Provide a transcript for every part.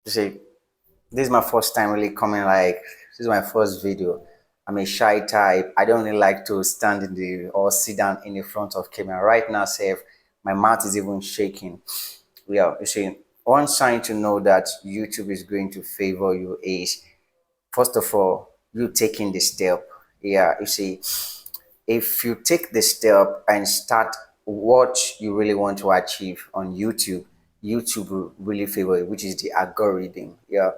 You see, this is my first time really coming, like, this is my first video. I'm a shy type. I don't really like to stand in the or sit down in the front of camera. Right now, Seth, my mouth is even shaking. Yeah, you see, one sign to know that YouTube is going to favor you is, first of all, you taking the step. Yeah, you see, if you take the step and start what you really want to achieve on YouTube, YouTube will really favor you, which is the algorithm. Yeah,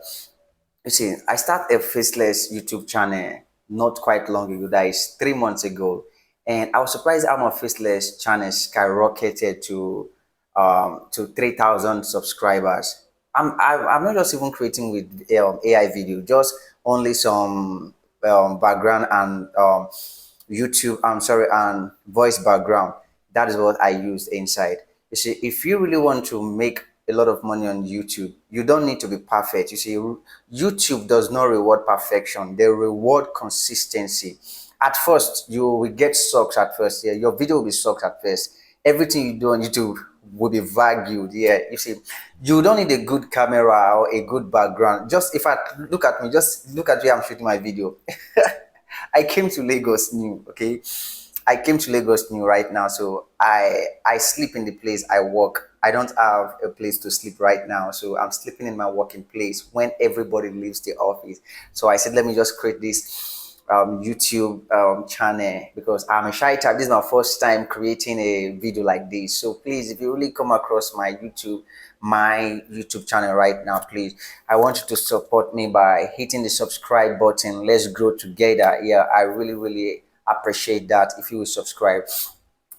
you see, I started a faceless YouTube channel not quite long ago, that is 3 months ago. And I was surprised how my faceless channel skyrocketed to 3,000 subscribers. I'm not just even creating with AI video, just only some background and YouTube, I'm sorry, and voice background. That is what I use inside. You see, if you really want to make a lot of money on YouTube, you don't need to be perfect. You see, YouTube does not reward perfection, they reward consistency. At first, you will get sucks at first. Yeah, your video will be sucks at first. Everything you do on YouTube will be valued. Yeah, you see, you don't need a good camera or a good background. Just if I look at me, just look at where I'm shooting my video. I came to Lagos new, okay? I came to Lagos new right now, so I sleep in the place I work. I don't have a place to sleep right now, so I'm sleeping in my working place when everybody leaves the office. So I said, let me just create this YouTube channel because I'm a shy type. This is my first time creating a video like this. So please, if you really come across my YouTube channel right now, please, I want you to support me by hitting the subscribe button. Let's grow together. Yeah, I really appreciate that if you will subscribe.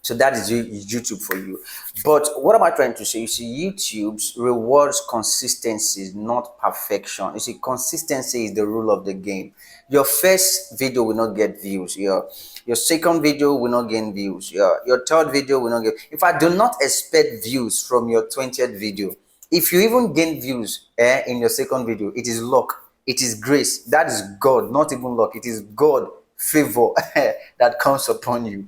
So that is YouTube for you. But what am I trying to say? You see, YouTube rewards consistency, not perfection. You see, consistency is the rule of the game. Your first video will not get views. Your second video will not gain views. Your third video will not get. If I do not expect views from your 20th video, if you even gain views in your second video, it is luck. It is grace. That is God, not even luck. It is God favor that comes upon you.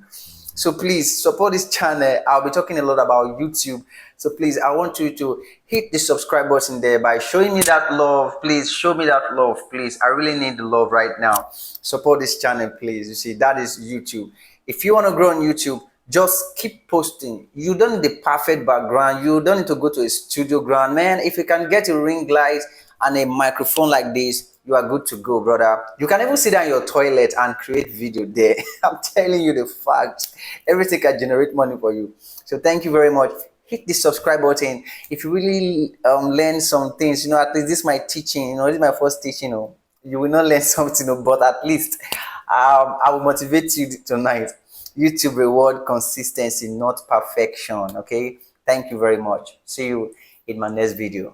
So please support this channel. I'll be talking a lot about YouTube. So please, I want you to hit the subscribe button there by showing me that love. Please show me that love. Please, I really need the love right now. Support this channel, please. You see, that is YouTube. If you want to grow on YouTube, just keep posting. You don't need the perfect background. You don't need to go to a studio ground, man. If you can get a ring light and a microphone like this, you are good to go, brother. You can even sit down in your toilet and create video there. I'm telling you the fact. Everything can generate money for you. So thank you very much. Hit the subscribe button. If you really learn some things, at least this is my teaching. This is my first teaching. You will not learn something, but at least I will motivate you tonight. YouTube reward consistency, not perfection. Okay. Thank you very much. See you in my next video.